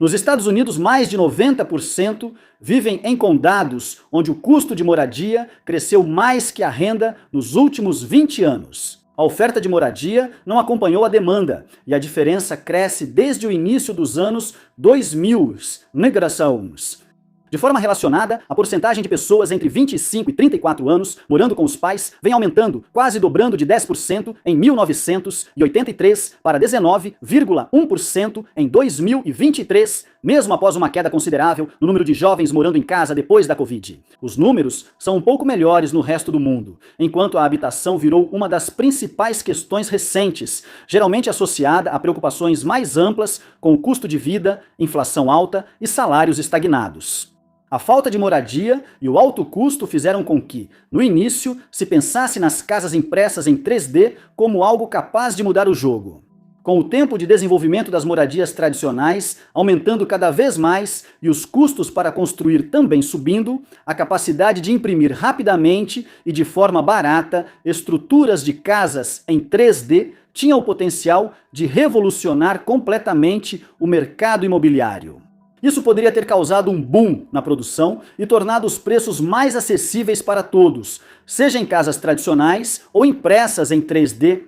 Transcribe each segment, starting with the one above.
Nos Estados Unidos, mais de 90% vivem em condados onde o custo de moradia cresceu mais que a renda nos últimos 20 anos. A oferta de moradia não acompanhou a demanda e a diferença cresce desde o início dos anos 2000. Migrações. De forma relacionada, a porcentagem de pessoas entre 25 e 34 anos morando com os pais vem aumentando, quase dobrando de 10% em 1983 para 19,1% em 2023, mesmo após uma queda considerável no número de jovens morando em casa depois da Covid. Os números são um pouco melhores no resto do mundo, enquanto a habitação virou uma das principais questões recentes, geralmente associada a preocupações mais amplas com o custo de vida, inflação alta e salários estagnados. A falta de moradia e o alto custo fizeram com que, no início, se pensasse nas casas impressas em 3D como algo capaz de mudar o jogo. Com o tempo de desenvolvimento das moradias tradicionais aumentando cada vez mais e os custos para construir também subindo, a capacidade de imprimir rapidamente e de forma barata estruturas de casas em 3D tinha o potencial de revolucionar completamente o mercado imobiliário. Isso poderia ter causado um boom na produção e tornado os preços mais acessíveis para todos, seja em casas tradicionais ou impressas em 3D.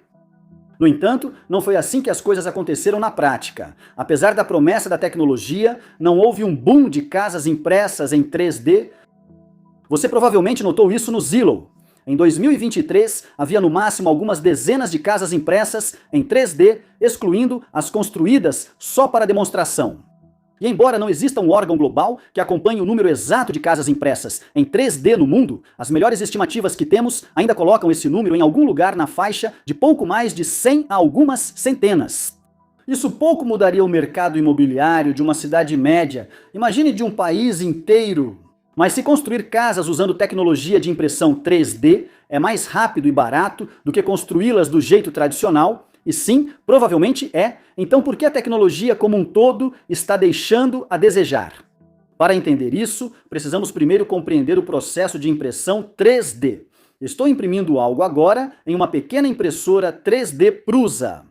No entanto, não foi assim que as coisas aconteceram na prática. Apesar da promessa da tecnologia, não houve um boom de casas impressas em 3D. Você provavelmente notou isso no Zillow. Em 2023, havia no máximo algumas dezenas de casas impressas em 3D, excluindo as construídas só para demonstração. E embora não exista um órgão global que acompanhe o número exato de casas impressas em 3D no mundo, as melhores estimativas que temos ainda colocam esse número em algum lugar na faixa de pouco mais de 100 a algumas centenas. Isso pouco mudaria o mercado imobiliário de uma cidade média, imagine de um país inteiro. Mas se construir casas usando tecnologia de impressão 3D é mais rápido e barato do que construí-las do jeito tradicional, e sim, provavelmente é, então por que a tecnologia como um todo está deixando a desejar? Para entender isso, precisamos primeiro compreender o processo de impressão 3D. Estou imprimindo algo agora em uma pequena impressora 3D Prusa.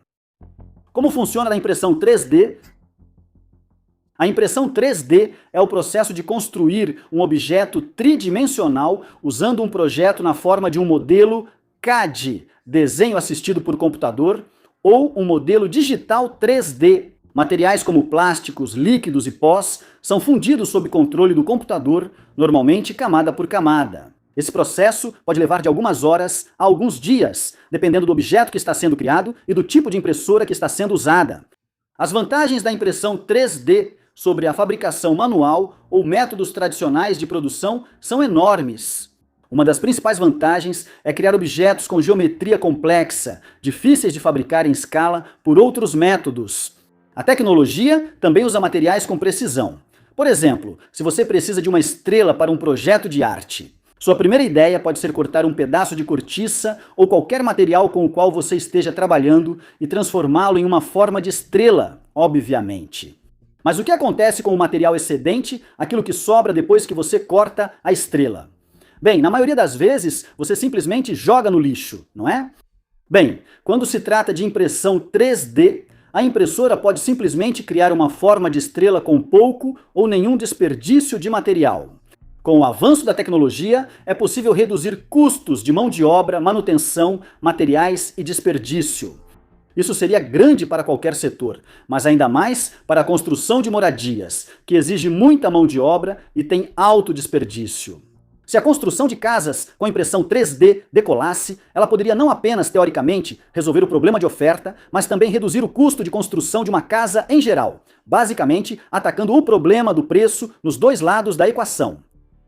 Como funciona a impressão 3D? A impressão 3D é o processo de construir um objeto tridimensional usando um projeto na forma de um modelo CAD, desenho assistido por computador, ou um modelo digital 3D. Materiais como plásticos, líquidos e pós são fundidos sob controle do computador, normalmente camada por camada. Esse processo pode levar de algumas horas a alguns dias, dependendo do objeto que está sendo criado e do tipo de impressora que está sendo usada. As vantagens da impressão 3D sobre a fabricação manual ou métodos tradicionais de produção são enormes. Uma das principais vantagens é criar objetos com geometria complexa, difíceis de fabricar em escala por outros métodos. A tecnologia também usa materiais com precisão. Por exemplo, se você precisa de uma estrela para um projeto de arte, sua primeira ideia pode ser cortar um pedaço de cortiça ou qualquer material com o qual você esteja trabalhando e transformá-lo em uma forma de estrela, obviamente. Mas o que acontece com o material excedente, aquilo que sobra depois que você corta a estrela? Bem, na maioria das vezes, você simplesmente joga no lixo, não é? Bem, quando se trata de impressão 3D, a impressora pode simplesmente criar uma forma de estrela com pouco ou nenhum desperdício de material. Com o avanço da tecnologia, é possível reduzir custos de mão de obra, manutenção, materiais e desperdício. Isso seria grande para qualquer setor, mas ainda mais para a construção de moradias, que exige muita mão de obra e tem alto desperdício. Se a construção de casas com impressão 3D decolasse, ela poderia não apenas, teoricamente, resolver o problema de oferta, mas também reduzir o custo de construção de uma casa em geral, basicamente atacando o problema do preço nos dois lados da equação.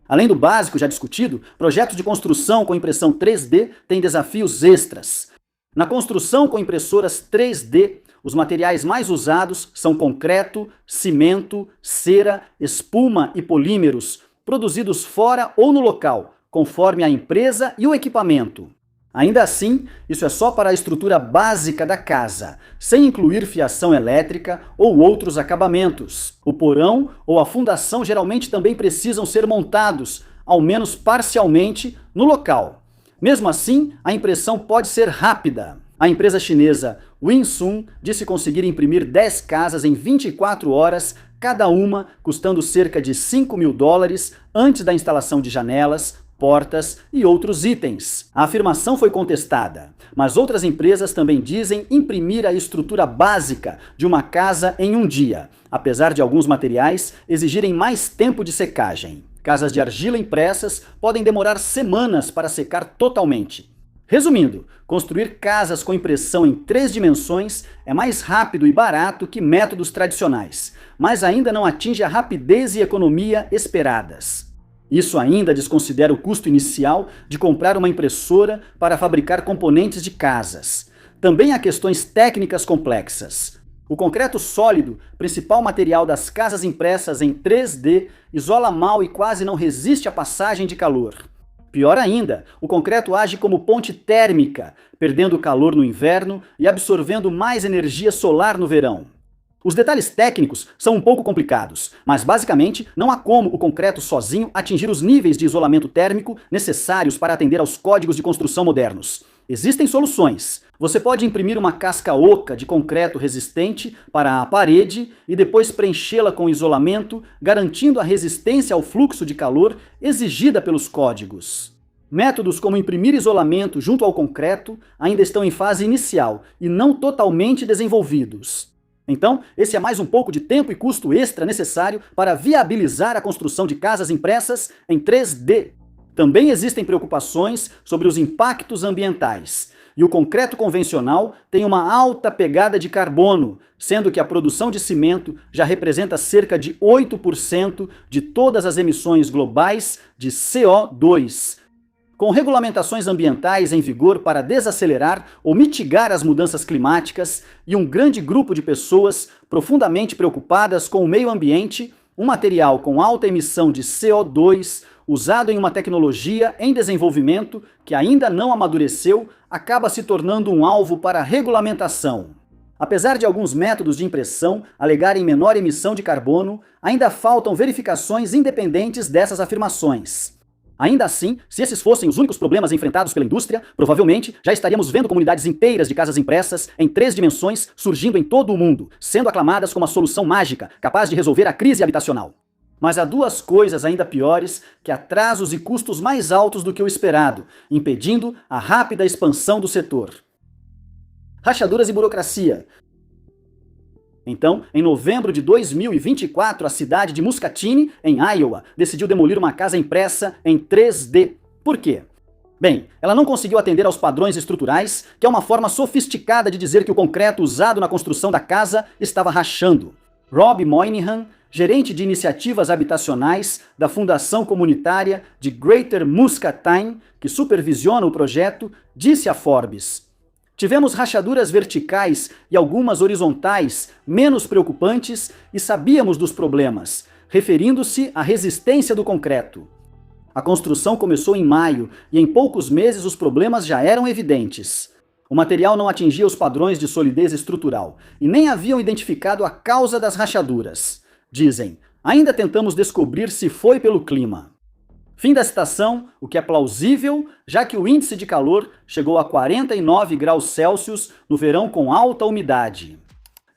Além do básico já discutido, projetos de construção com impressão 3D têm desafios extras. Na construção com impressoras 3D, os materiais mais usados são concreto, cimento, cera, espuma e polímeros, produzidos fora ou no local, conforme a empresa e o equipamento. Ainda assim, isso é só para a estrutura básica da casa, sem incluir fiação elétrica ou outros acabamentos. O porão ou a fundação geralmente também precisam ser montados, ao menos parcialmente, no local. Mesmo assim, a impressão pode ser rápida. A empresa chinesa Wing Sung disse conseguir imprimir 10 casas em 24 horas cada uma custando cerca de US$ 5.000 antes da instalação de janelas, portas e outros itens. A afirmação foi contestada, mas outras empresas também dizem imprimir a estrutura básica de uma casa em um dia, apesar de alguns materiais exigirem mais tempo de secagem. Casas de argila impressas podem demorar semanas para secar totalmente. Resumindo, construir casas com impressão em 3 dimensões é mais rápido e barato que métodos tradicionais, mas ainda não atinge a rapidez e economia esperadas. Isso ainda desconsidera o custo inicial de comprar uma impressora para fabricar componentes de casas. Também há questões técnicas complexas. O concreto sólido, principal material das casas impressas em 3D, isola mal e quase não resiste à passagem de calor. Pior ainda, o concreto age como ponte térmica, perdendo calor no inverno e absorvendo mais energia solar no verão. Os detalhes técnicos são um pouco complicados, mas basicamente não há como o concreto sozinho atingir os níveis de isolamento térmico necessários para atender aos códigos de construção modernos. Existem soluções. Você pode imprimir uma casca oca de concreto resistente para a parede e depois preenchê-la com isolamento, garantindo a resistência ao fluxo de calor exigida pelos códigos. Métodos como imprimir isolamento junto ao concreto ainda estão em fase inicial e não totalmente desenvolvidos. Então, esse é mais um pouco de tempo e custo extra necessário para viabilizar a construção de casas impressas em 3D. Também existem preocupações sobre os impactos ambientais. E o concreto convencional tem uma alta pegada de carbono, sendo que a produção de cimento já representa cerca de 8% de todas as emissões globais de CO2. Com regulamentações ambientais em vigor para desacelerar ou mitigar as mudanças climáticas e um grande grupo de pessoas profundamente preocupadas com o meio ambiente, um material com alta emissão de CO2, usado em uma tecnologia em desenvolvimento que ainda não amadureceu, acaba se tornando um alvo para regulamentação. Apesar de alguns métodos de impressão alegarem menor emissão de carbono, ainda faltam verificações independentes dessas afirmações. Ainda assim, se esses fossem os únicos problemas enfrentados pela indústria, provavelmente já estaríamos vendo comunidades inteiras de casas impressas em 3 dimensões surgindo em todo o mundo, sendo aclamadas como a solução mágica capaz de resolver a crise habitacional. Mas há 2 coisas ainda piores que atrasos e custos mais altos do que o esperado, impedindo a rápida expansão do setor. Rachaduras e burocracia. Então, em novembro de 2024, a cidade de Muscatine, em Iowa, decidiu demolir uma casa impressa em 3D. Por quê? Bem, ela não conseguiu atender aos padrões estruturais, que é uma forma sofisticada de dizer que o concreto usado na construção da casa estava rachando. Rob Moynihan, gerente de iniciativas habitacionais da Fundação Comunitária de Greater Muscatine, que supervisiona o projeto, disse a Forbes: "Tivemos rachaduras verticais e algumas horizontais menos preocupantes e sabíamos dos problemas", referindo-se à resistência do concreto. A construção começou em maio e em poucos meses os problemas já eram evidentes. O material não atingia os padrões de solidez estrutural e nem haviam identificado a causa das rachaduras. Dizem: "Ainda tentamos descobrir se foi pelo clima." Fim da citação, o que é plausível, já que o índice de calor chegou a 49 graus Celsius no verão com alta umidade.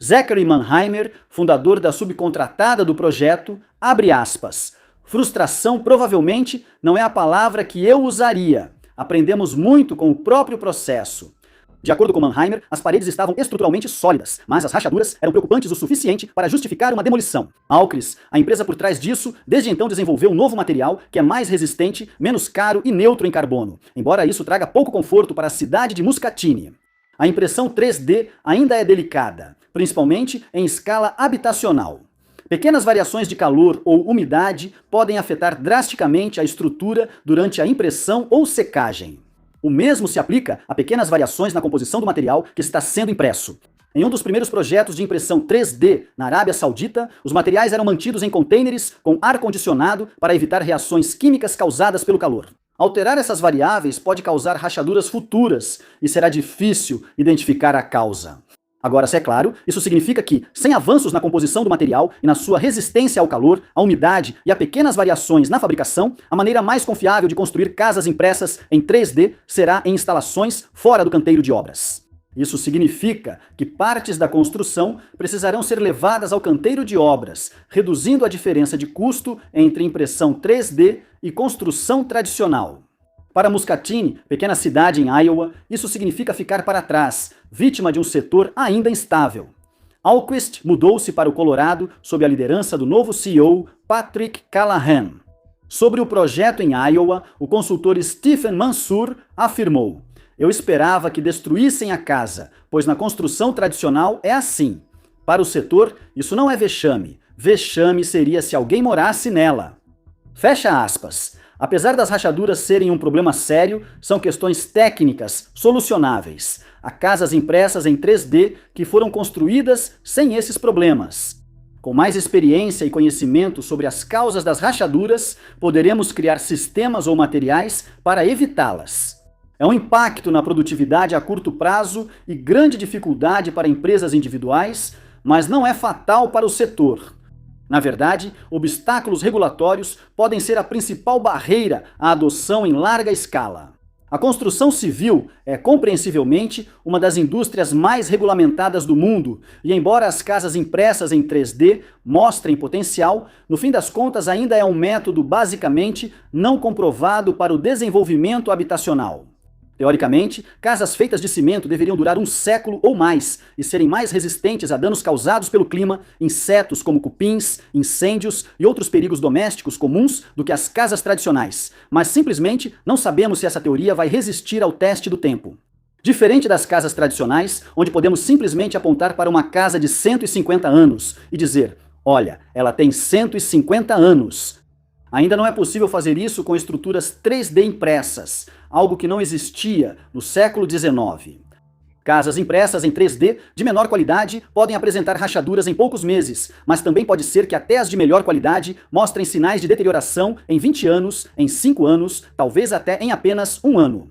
Zachary Mannheimer, fundador da subcontratada do projeto, abre aspas: "Frustração provavelmente não é a palavra que eu usaria. Aprendemos muito com o próprio processo." De acordo com Mannheimer, as paredes estavam estruturalmente sólidas, mas as rachaduras eram preocupantes o suficiente para justificar uma demolição. Alcris, a empresa por trás disso, desde então desenvolveu um novo material que é mais resistente, menos caro e neutro em carbono, embora isso traga pouco conforto para a cidade de Muscatine. A impressão 3D ainda é delicada, principalmente em escala habitacional. Pequenas variações de calor ou umidade podem afetar drasticamente a estrutura durante a impressão ou secagem. O mesmo se aplica a pequenas variações na composição do material que está sendo impresso. Em um dos primeiros projetos de impressão 3D na Arábia Saudita, os materiais eram mantidos em contêineres com ar-condicionado para evitar reações químicas causadas pelo calor. Alterar essas variáveis pode causar rachaduras futuras e será difícil identificar a causa. Agora, se é claro, isso significa que, sem avanços na composição do material e na sua resistência ao calor, à umidade e a pequenas variações na fabricação, a maneira mais confiável de construir casas impressas em 3D será em instalações fora do canteiro de obras. Isso significa que partes da construção precisarão ser levadas ao canteiro de obras, reduzindo a diferença de custo entre impressão 3D e construção tradicional. Para Muscatine, pequena cidade em Iowa, isso significa ficar para trás, vítima de um setor ainda instável. Alquist mudou-se para o Colorado sob a liderança do novo CEO, Patrick Callahan. Sobre o projeto em Iowa, o consultor Stephen Mansour afirmou: "Eu esperava que destruíssem a casa, pois na construção tradicional é assim. Para o setor, isso não é vexame. Vexame seria se alguém morasse nela." Fecha aspas. Apesar das rachaduras serem um problema sério, são questões técnicas solucionáveis. Há casas impressas em 3D que foram construídas sem esses problemas. Com mais experiência e conhecimento sobre as causas das rachaduras, poderemos criar sistemas ou materiais para evitá-las. É um impacto na produtividade a curto prazo e grande dificuldade para empresas individuais, mas não é fatal para o setor. Na verdade, obstáculos regulatórios podem ser a principal barreira à adoção em larga escala. A construção civil é, compreensivelmente, uma das indústrias mais regulamentadas do mundo, e embora as casas impressas em 3D mostrem potencial, no fim das contas ainda é um método basicamente não comprovado para o desenvolvimento habitacional. Teoricamente, casas feitas de cimento deveriam durar um século ou mais e serem mais resistentes a danos causados pelo clima, insetos como cupins, incêndios e outros perigos domésticos comuns do que as casas tradicionais, mas simplesmente não sabemos se essa teoria vai resistir ao teste do tempo. Diferente das casas tradicionais, onde podemos simplesmente apontar para uma casa de 150 anos e dizer: "Olha, ela tem 150 anos." Ainda não é possível fazer isso com estruturas 3D impressas, algo que não existia no século XIX. Casas impressas em 3D de menor qualidade podem apresentar rachaduras em poucos meses, mas também pode ser que até as de melhor qualidade mostrem sinais de deterioração em 20 anos, em 5 anos, talvez até em apenas 1 ano.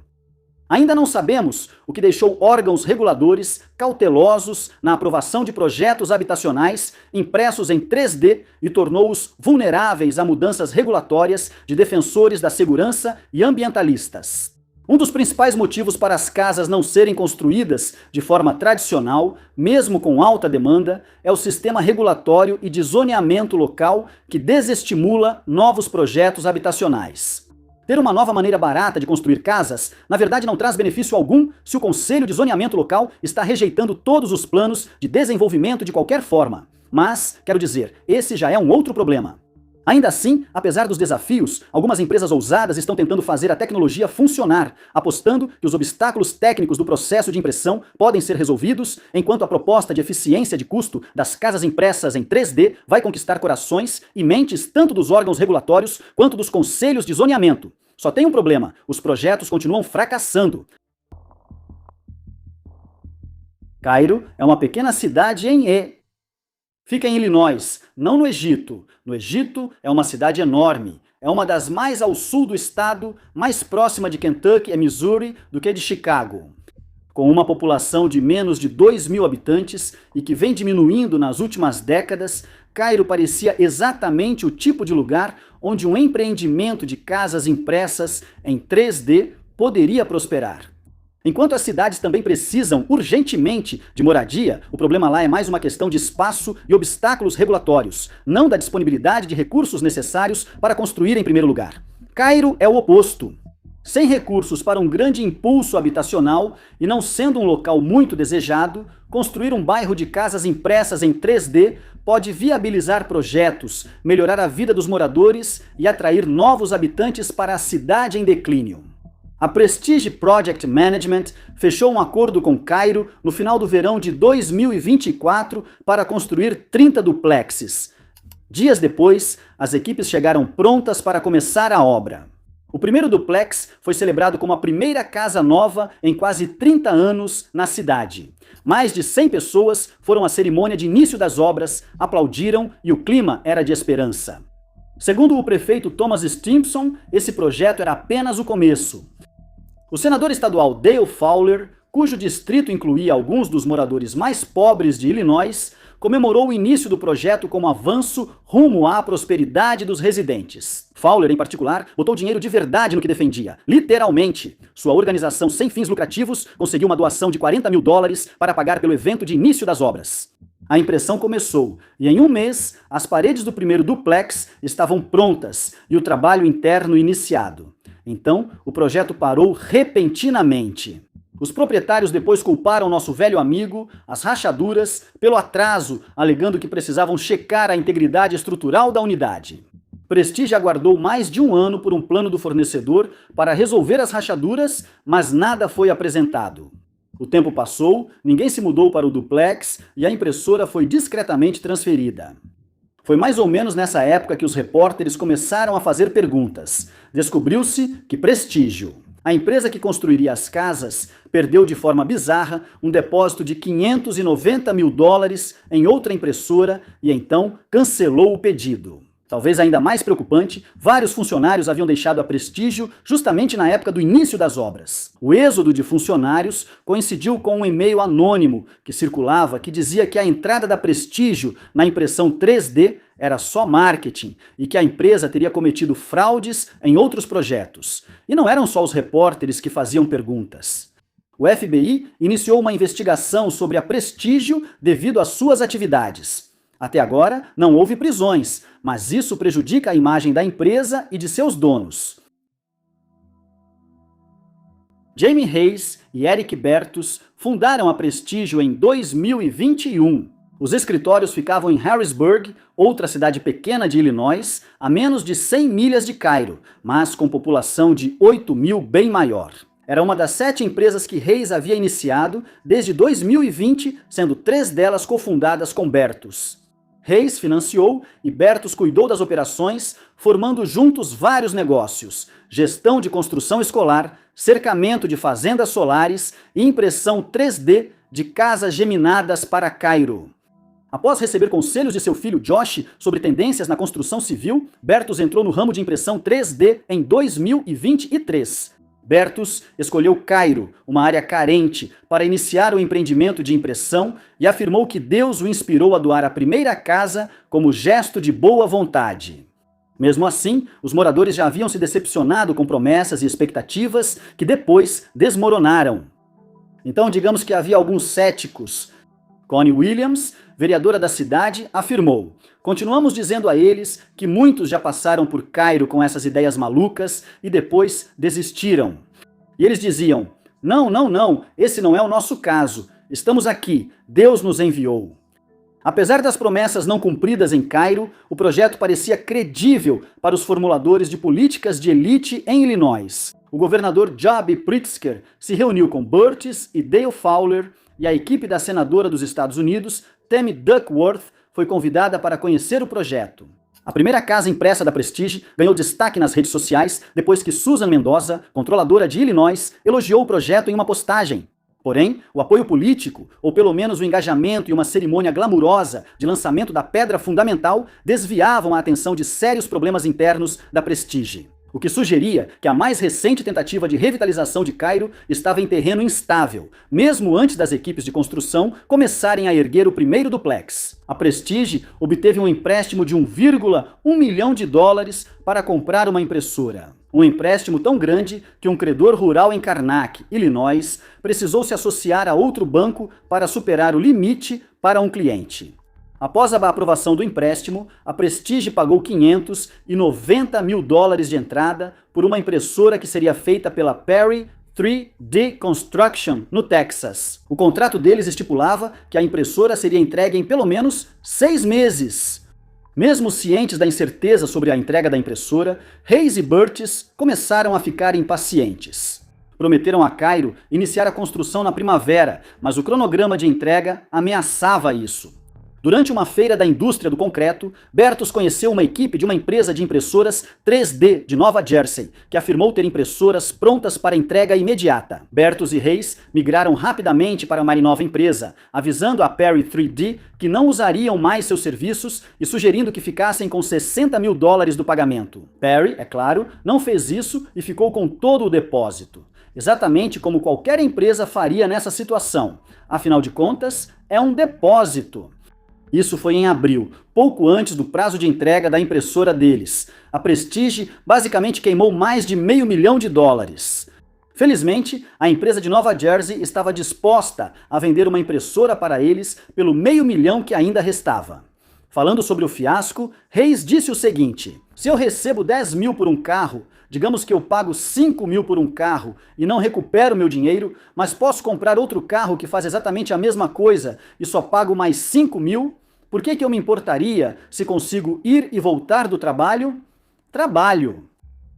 Ainda não sabemos o que deixou órgãos reguladores cautelosos na aprovação de projetos habitacionais impressos em 3D e tornou-os vulneráveis a mudanças regulatórias de defensores da segurança e ambientalistas. Um dos principais motivos para as casas não serem construídas de forma tradicional, mesmo com alta demanda, é o sistema regulatório e de zoneamento local que desestimula novos projetos habitacionais. Ter uma nova maneira barata de construir casas, na verdade não traz benefício algum se o Conselho de Zoneamento Local está rejeitando todos os planos de desenvolvimento de qualquer forma. Mas, quero dizer, esse já é um outro problema. Ainda assim, apesar dos desafios, algumas empresas ousadas estão tentando fazer a tecnologia funcionar, apostando que os obstáculos técnicos do processo de impressão podem ser resolvidos, enquanto a proposta de eficiência de custo das casas impressas em 3D vai conquistar corações e mentes tanto dos órgãos regulatórios quanto dos conselhos de zoneamento. Só tem um problema: os projetos continuam fracassando. Cairo é uma pequena cidade em Fica em Illinois, não no Egito. No Egito é uma cidade enorme. É uma das mais ao sul do estado, mais próxima de Kentucky e Missouri do que de Chicago. Com uma população de menos de 2.000 habitantes e que vem diminuindo nas últimas décadas, Cairo parecia exatamente o tipo de lugar onde um empreendimento de casas impressas em 3D poderia prosperar. Enquanto as cidades também precisam urgentemente de moradia, o problema lá é mais uma questão de espaço e obstáculos regulatórios, não da disponibilidade de recursos necessários para construir em primeiro lugar. Cairo é o oposto. Sem recursos para um grande impulso habitacional e não sendo um local muito desejado, construir um bairro de casas impressas em 3D pode viabilizar projetos, melhorar a vida dos moradores e atrair novos habitantes para a cidade em declínio. A Prestige Project Management fechou um acordo com Cairo no final do verão de 2024 para construir 30 duplexes. Dias depois, as equipes chegaram prontas para começar a obra. O primeiro duplex foi celebrado como a primeira casa nova em quase 30 anos na cidade. Mais de 100 pessoas foram à cerimônia de início das obras, aplaudiram e o clima era de esperança. Segundo o prefeito Thomas Stimpson, esse projeto era apenas o começo. O senador estadual Dale Fowler, cujo distrito incluía alguns dos moradores mais pobres de Illinois, comemorou o início do projeto como avanço rumo à prosperidade dos residentes. Fowler, em particular, botou dinheiro de verdade no que defendia, literalmente. Sua organização sem fins lucrativos conseguiu uma doação de $40 mil para pagar pelo evento de início das obras. A impressão começou, e em um mês, as paredes do primeiro duplex estavam prontas e o trabalho interno iniciado. Então, o projeto parou repentinamente. Os proprietários depois culparam nosso velho amigo, as rachaduras, pelo atraso, alegando que precisavam checar a integridade estrutural da unidade. Prestige aguardou mais de um ano por um plano do fornecedor para resolver as rachaduras, mas nada foi apresentado. O tempo passou, ninguém se mudou para o duplex e a impressora foi discretamente transferida. Foi mais ou menos nessa época que os repórteres começaram a fazer perguntas. Descobriu-se que Prestígio, a empresa que construiria as casas, perdeu de forma bizarra um depósito de $590 mil em outra impressora e então cancelou o pedido. Talvez ainda mais preocupante, vários funcionários haviam deixado a Prestígio justamente na época do início das obras. O êxodo de funcionários coincidiu com um e-mail anônimo que circulava que dizia que a entrada da Prestígio na impressão 3D era só marketing e que a empresa teria cometido fraudes em outros projetos. E não eram só os repórteres que faziam perguntas. O FBI iniciou uma investigação sobre a Prestígio devido às suas atividades. Até agora, não houve prisões, mas isso prejudica a imagem da empresa e de seus donos. Jamie Hayes e Eric Bertus fundaram a Prestígio em 2021. Os escritórios ficavam em Harrisburg, outra cidade pequena de Illinois, a menos de 100 milhas de Cairo, mas com população de 8 mil bem maior. Era uma das 7 empresas que Hayes havia iniciado desde 2020, sendo 3 delas cofundadas com Bertus. Hayes financiou e Bertus cuidou das operações, formando juntos vários negócios: gestão de construção escolar, cercamento de fazendas solares e impressão 3D de casas geminadas para Cairo. Após receber conselhos de seu filho Josh sobre tendências na construção civil, Bertus entrou no ramo de impressão 3D em 2023. Bertus escolheu Cairo, uma área carente, para iniciar o empreendimento de impressão e afirmou que Deus o inspirou a doar a primeira casa como gesto de boa vontade. Mesmo assim, os moradores já haviam se decepcionado com promessas e expectativas que depois desmoronaram. Então, digamos que havia alguns céticos. Connie Williams, vereadora da cidade, afirmou: "Continuamos dizendo a eles que muitos já passaram por Cairo com essas ideias malucas e depois desistiram. E eles diziam: não, esse não é o nosso caso. Estamos aqui, Deus nos enviou." Apesar das promessas não cumpridas em Cairo, o projeto parecia credível para os formuladores de políticas de elite em Illinois. O governador Joby Pritzker se reuniu com Bertus e Dale Fowler e a equipe da senadora dos Estados Unidos, Tammy Duckworth, foi convidada para conhecer o projeto. A primeira casa impressa da Prestige ganhou destaque nas redes sociais depois que Susan Mendoza, controladora de Illinois, elogiou o projeto em uma postagem. Porém, o apoio político, ou pelo menos o engajamento e uma cerimônia glamurosa de lançamento da pedra fundamental, desviavam a atenção de sérios problemas internos da Prestige. O que sugeria que a mais recente tentativa de revitalização de Cairo estava em terreno instável, mesmo antes das equipes de construção começarem a erguer o primeiro duplex. A Prestige obteve um empréstimo de $1,1 milhão para comprar uma impressora. Um empréstimo tão grande que um credor rural em Karnak, Illinois, precisou se associar a outro banco para superar o limite para um cliente. Após a aprovação do empréstimo, a Prestige pagou $590 mil de entrada por uma impressora que seria feita pela Perry 3D Construction, no Texas. O contrato deles estipulava que a impressora seria entregue em pelo menos 6 meses. Mesmo cientes da incerteza sobre a entrega da impressora, Hayes e Bertus começaram a ficar impacientes. Prometeram a Cairo iniciar a construção na primavera, mas o cronograma de entrega ameaçava isso. Durante uma feira da indústria do concreto, Bertus conheceu uma equipe de uma empresa de impressoras 3D de Nova Jersey, que afirmou ter impressoras prontas para entrega imediata. Bertus e Hayes migraram rapidamente para uma nova empresa, avisando a Perry 3D que não usariam mais seus serviços e sugerindo que ficassem com $60 mil do pagamento. Perry, é claro, não fez isso e ficou com todo o depósito. Exatamente como qualquer empresa faria nessa situação. Afinal de contas, é um depósito. Isso foi em abril, pouco antes do prazo de entrega da impressora deles. A Prestige basicamente queimou mais de $500 mil. Felizmente, a empresa de Nova Jersey estava disposta a vender uma impressora para eles pelo $500 mil que ainda restava. Falando sobre o fiasco, Hayes disse o seguinte: se eu recebo 10 mil por um carro, digamos que eu pago 5 mil por um carro e não recupero meu dinheiro, mas posso comprar outro carro que faz exatamente a mesma coisa e só pago mais 5 mil, por que eu me importaria se consigo ir e voltar do trabalho? Trabalho.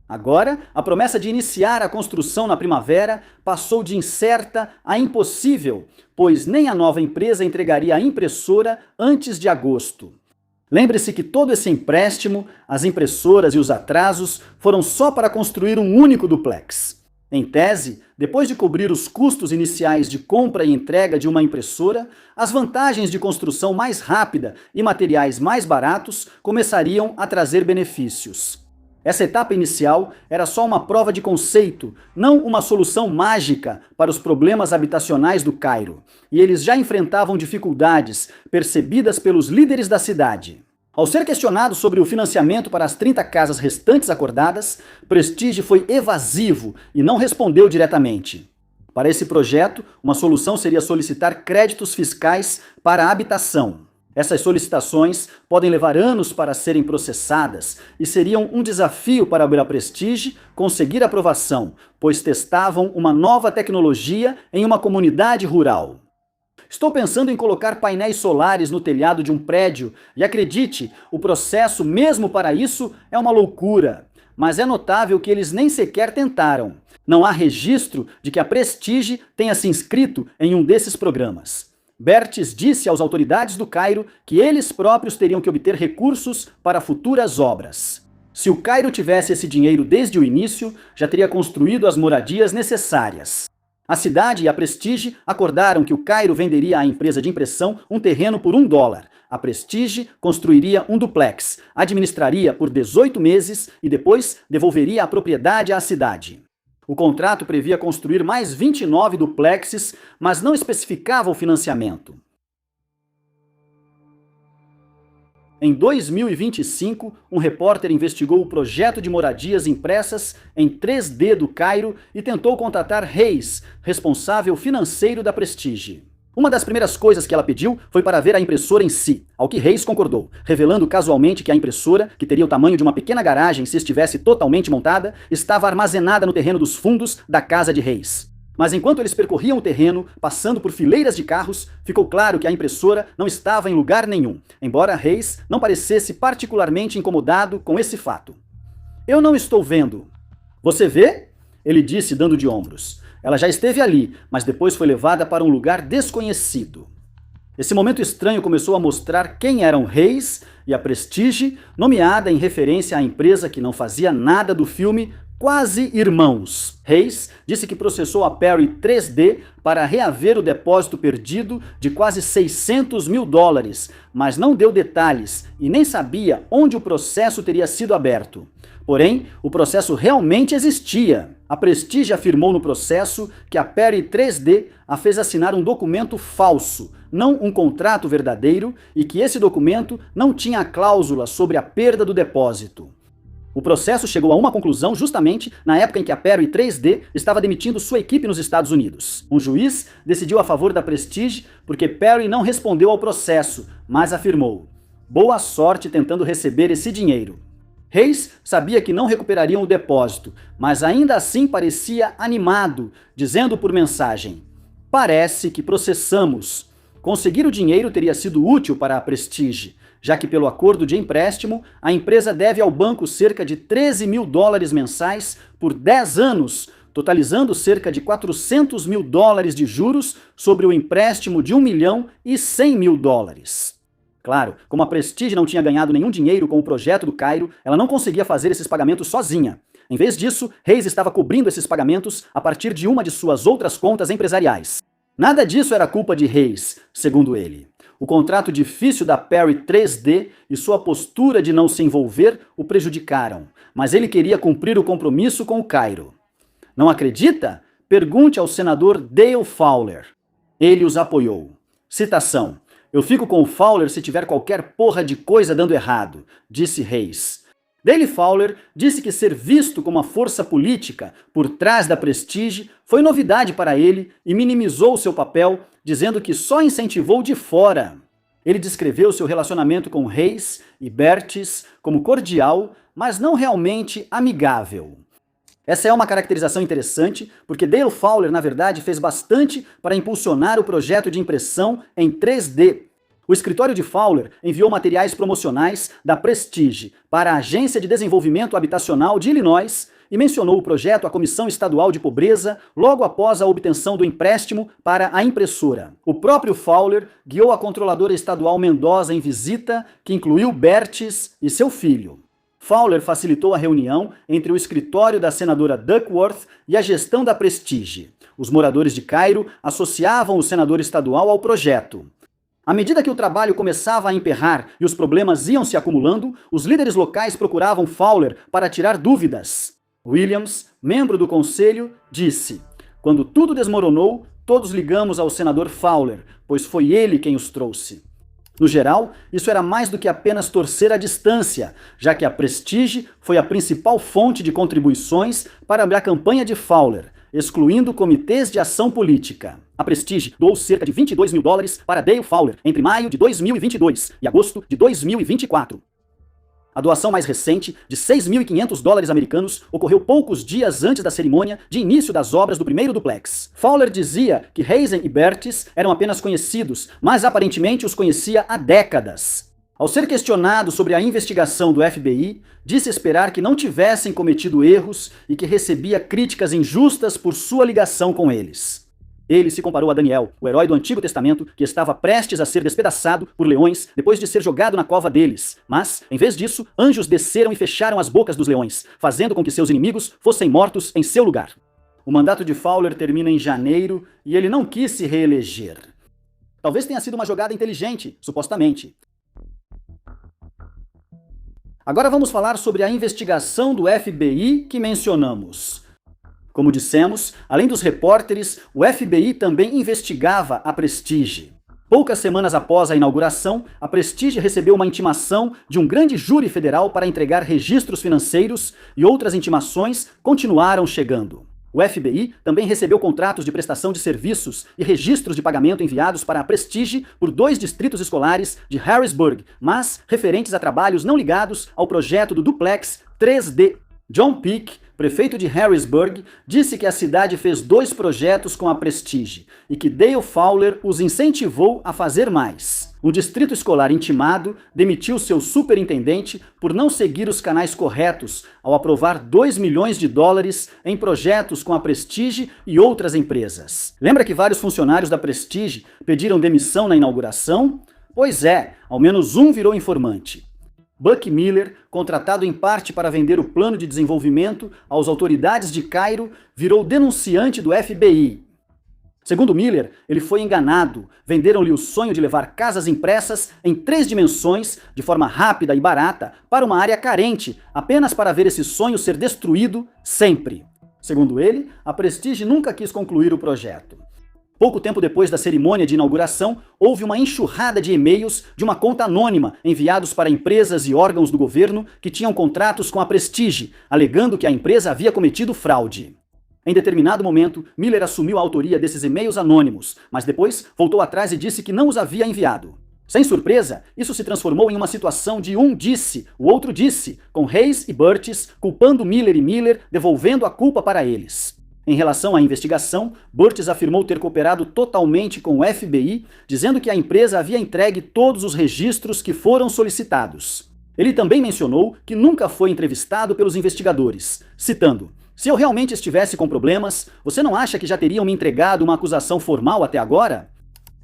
Agora, a promessa de iniciar a construção na primavera passou de incerta a impossível, pois nem a nova empresa entregaria a impressora antes de agosto. Lembre-se que todo esse empréstimo, as impressoras e os atrasos foram só para construir um único duplex. Em tese, depois de cobrir os custos iniciais de compra e entrega de uma impressora, as vantagens de construção mais rápida e materiais mais baratos começariam a trazer benefícios. Essa etapa inicial era só uma prova de conceito, não uma solução mágica para os problemas habitacionais do Cairo, e eles já enfrentavam dificuldades percebidas pelos líderes da cidade. Ao ser questionado sobre o financiamento para as 30 casas restantes acordadas, Prestige foi evasivo e não respondeu diretamente. Para esse projeto, uma solução seria solicitar créditos fiscais para a habitação. Essas solicitações podem levar anos para serem processadas e seriam um desafio para a Prestige conseguir aprovação, pois testavam uma nova tecnologia em uma comunidade rural. Estou pensando em colocar painéis solares no telhado de um prédio e acredite, o processo mesmo para isso é uma loucura. Mas é notável que eles nem sequer tentaram. Não há registro de que a Prestige tenha se inscrito em um desses programas. Bertis disse às autoridades do Cairo que eles próprios teriam que obter recursos para futuras obras. Se o Cairo tivesse esse dinheiro desde o início, já teria construído as moradias necessárias. A cidade e a Prestige acordaram que o Cairo venderia à empresa de impressão um terreno por $1. A Prestige construiria um duplex, administraria por 18 meses e depois devolveria a propriedade à cidade. O contrato previa construir mais 29 duplexes, mas não especificava o financiamento. Em 2025, um repórter investigou o projeto de moradias impressas em 3D do Cairo e tentou contatar Hayes, responsável financeiro da Prestige. Uma das primeiras coisas que ela pediu foi para ver a impressora em si, ao que Hayes concordou, revelando casualmente que a impressora, que teria o tamanho de uma pequena garagem se estivesse totalmente montada, estava armazenada no terreno dos fundos da casa de Hayes. Mas enquanto eles percorriam o terreno, passando por fileiras de carros, ficou claro que a impressora não estava em lugar nenhum, embora Hayes não parecesse particularmente incomodado com esse fato. "Eu não estou vendo." "Você vê?" ele disse, dando de ombros. Ela já esteve ali, mas depois foi levada para um lugar desconhecido. Esse momento estranho começou a mostrar quem eram Hayes e a Prestige, nomeada em referência à empresa que não fazia nada do filme Quase Irmãos. Hayes disse que processou a Perry 3D para reaver o depósito perdido de quase $600 mil, mas não deu detalhes e nem sabia onde o processo teria sido aberto. Porém, o processo realmente existia. A Prestige afirmou no processo que a Perry 3D a fez assinar um documento falso, não um contrato verdadeiro, e que esse documento não tinha a cláusula sobre a perda do depósito. O processo chegou a uma conclusão justamente na época em que a Perry 3D estava demitindo sua equipe nos Estados Unidos. Um juiz decidiu a favor da Prestige porque Perry não respondeu ao processo, mas afirmou: "Boa sorte tentando receber esse dinheiro." Hayes sabia que não recuperariam o depósito, mas ainda assim parecia animado, dizendo por mensagem: "Parece que processamos." Conseguir o dinheiro teria sido útil para a Prestige, já que pelo acordo de empréstimo, a empresa deve ao banco cerca de $13 mil mensais por 10 anos, totalizando cerca de $400 mil de juros sobre o empréstimo de $1.100.000. Claro, como a Prestige não tinha ganhado nenhum dinheiro com o projeto do Cairo, ela não conseguia fazer esses pagamentos sozinha. Em vez disso, Hayes estava cobrindo esses pagamentos a partir de uma de suas outras contas empresariais. Nada disso era culpa de Hayes, segundo ele. O contrato difícil da Perry 3D e sua postura de não se envolver o prejudicaram, mas ele queria cumprir o compromisso com o Cairo. Não acredita? Pergunte ao senador Dale Fowler. Ele os apoiou. Citação: Eu fico com o Fowler se tiver qualquer porra de coisa dando errado, disse Hayes. Daley Fowler disse que ser visto como uma força política por trás da Prestige foi novidade para ele e minimizou seu papel, dizendo que só incentivou de fora. Ele descreveu seu relacionamento com Hayes e Bertis como cordial, mas não realmente amigável. Essa é uma caracterização interessante, porque Dale Fowler, na verdade, fez bastante para impulsionar o projeto de impressão em 3D. O escritório de Fowler enviou materiais promocionais da Prestige para a Agência de Desenvolvimento Habitacional de Illinois e mencionou o projeto à Comissão Estadual de Pobreza logo após a obtenção do empréstimo para a impressora. O próprio Fowler guiou a controladora estadual Mendoza em visita, que incluiu Bertis e seu filho. Fowler facilitou a reunião entre o escritório da senadora Duckworth e a gestão da Prestige. Os moradores de Cairo associavam o senador estadual ao projeto. À medida que o trabalho começava a emperrar e os problemas iam se acumulando, os líderes locais procuravam Fowler para tirar dúvidas. Williams, membro do conselho, disse: "Quando tudo desmoronou, todos ligamos ao senador Fowler, pois foi ele quem os trouxe." No geral, isso era mais do que apenas torcer à distância, já que a Prestige foi a principal fonte de contribuições para a campanha de Fowler, excluindo comitês de ação política. A Prestige doou cerca de $22 mil para Dale Fowler entre maio de 2022 e agosto de 2024. A doação mais recente, de $6.500 americanos, ocorreu poucos dias antes da cerimônia de início das obras do primeiro duplex. Fowler dizia que Hazen e Bertis eram apenas conhecidos, mas aparentemente os conhecia há décadas. Ao ser questionado sobre a investigação do FBI, disse esperar que não tivessem cometido erros e que recebia críticas injustas por sua ligação com eles. Ele se comparou a Daniel, o herói do Antigo Testamento, que estava prestes a ser despedaçado por leões depois de ser jogado na cova deles. Mas, em vez disso, anjos desceram e fecharam as bocas dos leões, fazendo com que seus inimigos fossem mortos em seu lugar. O mandato de Fowler termina em janeiro e ele não quis se reeleger. Talvez tenha sido uma jogada inteligente, supostamente. Agora vamos falar sobre a investigação do FBI que mencionamos. Como dissemos, além dos repórteres, o FBI também investigava a Prestige. Poucas semanas após a inauguração, a Prestige recebeu uma intimação de um grande júri federal para entregar registros financeiros e outras intimações continuaram chegando. O FBI também recebeu contratos de prestação de serviços e registros de pagamento enviados para a Prestige por 2 distritos escolares de Harrisburg, mas referentes a trabalhos não ligados ao projeto do duplex 3D. John Peake, prefeito de Harrisburg, disse que a cidade fez 2 projetos com a Prestige e que Dale Fowler os incentivou a fazer mais. Um distrito escolar intimado demitiu seu superintendente por não seguir os canais corretos ao aprovar $2 milhões em projetos com a Prestige e outras empresas. Lembra que vários funcionários da Prestige pediram demissão na inauguração? Pois é, ao menos um virou informante. Buck Miller, contratado em parte para vender o plano de desenvolvimento às autoridades de Cairo, virou denunciante do FBI. Segundo Miller, ele foi enganado. Venderam-lhe o sonho de levar casas impressas em 3 dimensões, de forma rápida e barata, para uma área carente, apenas para ver esse sonho ser destruído sempre. Segundo ele, a Prestige nunca quis concluir o projeto. Pouco tempo depois da cerimônia de inauguração, houve uma enxurrada de e-mails de uma conta anônima enviados para empresas e órgãos do governo que tinham contratos com a Prestige, alegando que a empresa havia cometido fraude. Em determinado momento, Miller assumiu a autoria desses e-mails anônimos, mas depois voltou atrás e disse que não os havia enviado. Sem surpresa, isso se transformou em uma situação de um disse, o outro disse, com Hayes e Bertis culpando Miller e Miller, devolvendo a culpa para eles. Em relação à investigação, Bertis afirmou ter cooperado totalmente com o FBI, dizendo que a empresa havia entregue todos os registros que foram solicitados. Ele também mencionou que nunca foi entrevistado pelos investigadores, citando: "Se eu realmente estivesse com problemas, você não acha que já teriam me entregado uma acusação formal até agora?"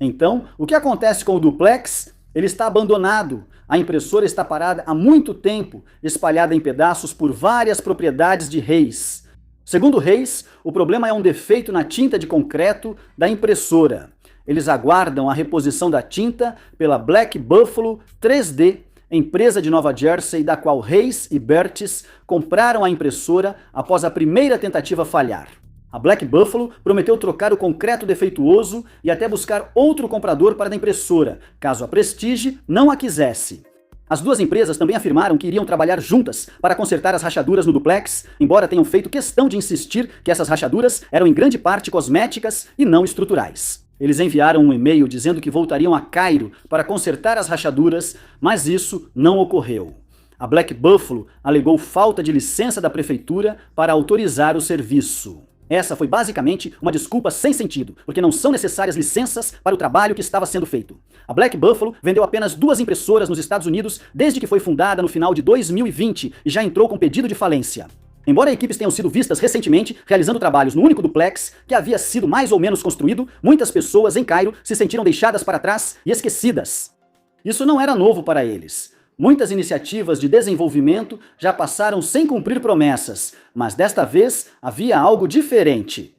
Então, o que acontece com o duplex? Ele está abandonado. A impressora está parada há muito tempo, espalhada em pedaços por várias propriedades de Hayes. Segundo Hayes, o problema é um defeito na tinta de concreto da impressora. Eles aguardam a reposição da tinta pela Black Buffalo 3D, empresa de Nova Jersey da qual Hayes e Bertis compraram a impressora após a primeira tentativa falhar. A Black Buffalo prometeu trocar o concreto defeituoso e até buscar outro comprador para a impressora, caso a Prestige não a quisesse. As duas empresas também afirmaram que iriam trabalhar juntas para consertar as rachaduras no duplex, embora tenham feito questão de insistir que essas rachaduras eram em grande parte cosméticas e não estruturais. Eles enviaram um e-mail dizendo que voltariam a Cairo para consertar as rachaduras, mas isso não ocorreu. A Black Buffalo alegou falta de licença da prefeitura para autorizar o serviço. Essa foi basicamente uma desculpa sem sentido, porque não são necessárias licenças para o trabalho que estava sendo feito. A Black Buffalo vendeu apenas 2 impressoras nos Estados Unidos desde que foi fundada no final de 2020 e já entrou com pedido de falência. Embora equipes tenham sido vistas recentemente realizando trabalhos no único duplex que havia sido mais ou menos construído, muitas pessoas em Cairo se sentiram deixadas para trás e esquecidas. Isso não era novo para eles. Muitas iniciativas de desenvolvimento já passaram sem cumprir promessas, mas desta vez havia algo diferente.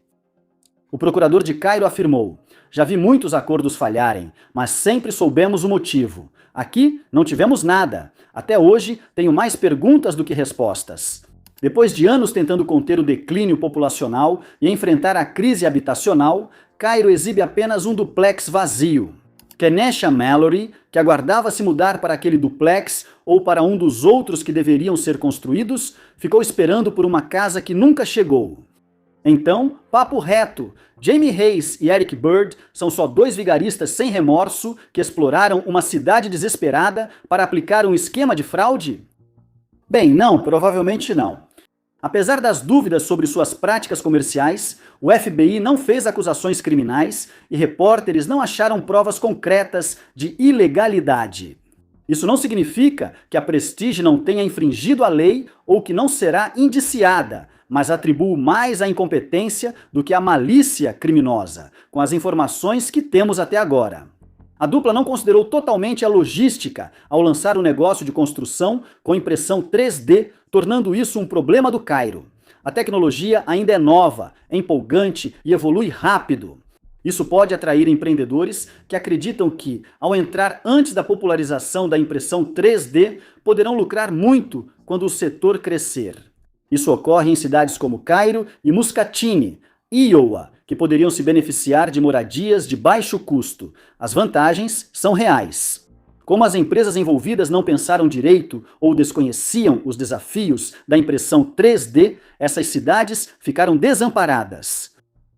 O procurador de Cairo afirmou: "Já vi muitos acordos falharem, mas sempre soubemos o motivo. Aqui não tivemos nada. Até hoje tenho mais perguntas do que respostas." Depois de anos tentando conter o declínio populacional e enfrentar a crise habitacional, Cairo exibe apenas um duplex vazio. Kenesha Mallory, que aguardava se mudar para aquele duplex ou para um dos outros que deveriam ser construídos, ficou esperando por uma casa que nunca chegou. Então, papo reto, Jamie Hayes e Eric Bird são só 2 vigaristas sem remorso que exploraram uma cidade desesperada para aplicar um esquema de fraude? Bem, não, provavelmente não. Apesar das dúvidas sobre suas práticas comerciais, o FBI não fez acusações criminais e repórteres não acharam provas concretas de ilegalidade. Isso não significa que a Prestige não tenha infringido a lei ou que não será indiciada, mas atribuo mais à incompetência do que à malícia criminosa, com as informações que temos até agora. A dupla não considerou totalmente a logística ao lançar o negócio de construção com impressão 3D, tornando isso um problema do Cairo. A tecnologia ainda é nova, é empolgante e evolui rápido. Isso pode atrair empreendedores que acreditam que, ao entrar antes da popularização da impressão 3D, poderão lucrar muito quando o setor crescer. Isso ocorre em cidades como Cairo e Muscatine, Iowa, que poderiam se beneficiar de moradias de baixo custo. As vantagens são reais. Como as empresas envolvidas não pensaram direito ou desconheciam os desafios da impressão 3D, essas cidades ficaram desamparadas.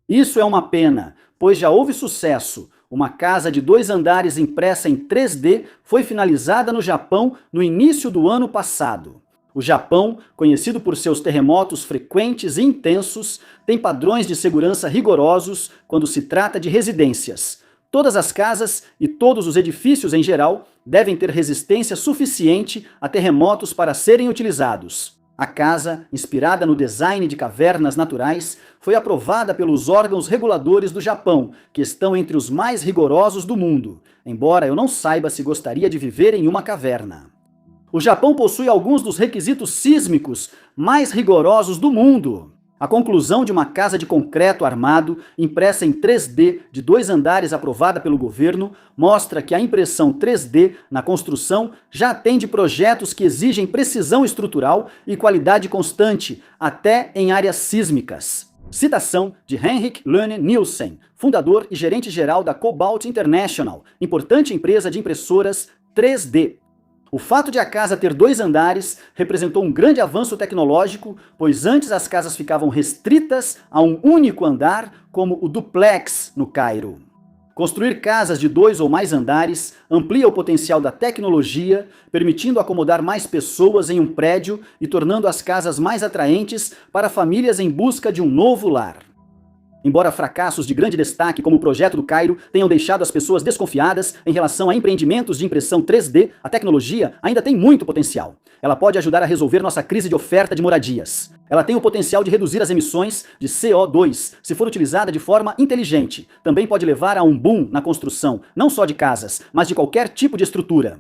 Isso é uma pena, pois já houve sucesso. Uma casa de 2 andares impressa em 3D foi finalizada no Japão no início do ano passado. O Japão, conhecido por seus terremotos frequentes e intensos, tem padrões de segurança rigorosos quando se trata de residências. Todas as casas e todos os edifícios em geral devem ter resistência suficiente a terremotos para serem utilizados. A casa, inspirada no design de cavernas naturais, foi aprovada pelos órgãos reguladores do Japão, que estão entre os mais rigorosos do mundo, embora eu não saiba se gostaria de viver em uma caverna. O Japão possui alguns dos requisitos sísmicos mais rigorosos do mundo. A conclusão de uma casa de concreto armado, impressa em 3D de 2 andares aprovada pelo governo, mostra que a impressão 3D na construção já atende projetos que exigem precisão estrutural e qualidade constante, até em áreas sísmicas. Citação de Henrik Lone Nielsen, fundador e gerente-geral da Cobalt International, importante empresa de impressoras 3D. O fato de a casa ter 2 andares representou um grande avanço tecnológico, pois antes as casas ficavam restritas a um único andar, como o duplex no Cairo. Construir casas de 2 ou mais andares amplia o potencial da tecnologia, permitindo acomodar mais pessoas em um prédio e tornando as casas mais atraentes para famílias em busca de um novo lar. Embora fracassos de grande destaque, como o projeto do Cairo, tenham deixado as pessoas desconfiadas em relação a empreendimentos de impressão 3D, a tecnologia ainda tem muito potencial. Ela pode ajudar a resolver nossa crise de oferta de moradias. Ela tem o potencial de reduzir as emissões de CO2, se for utilizada de forma inteligente. Também pode levar a um boom na construção, não só de casas, mas de qualquer tipo de estrutura.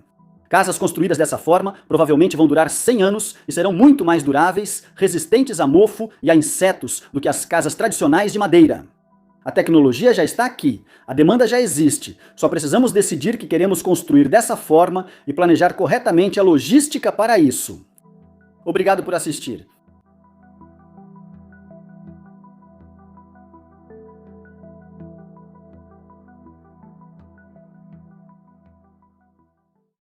Casas construídas dessa forma provavelmente vão durar 100 anos e serão muito mais duráveis, resistentes a mofo e a insetos do que as casas tradicionais de madeira. A tecnologia já está aqui, a demanda já existe, só precisamos decidir que queremos construir dessa forma e planejar corretamente a logística para isso. Obrigado por assistir.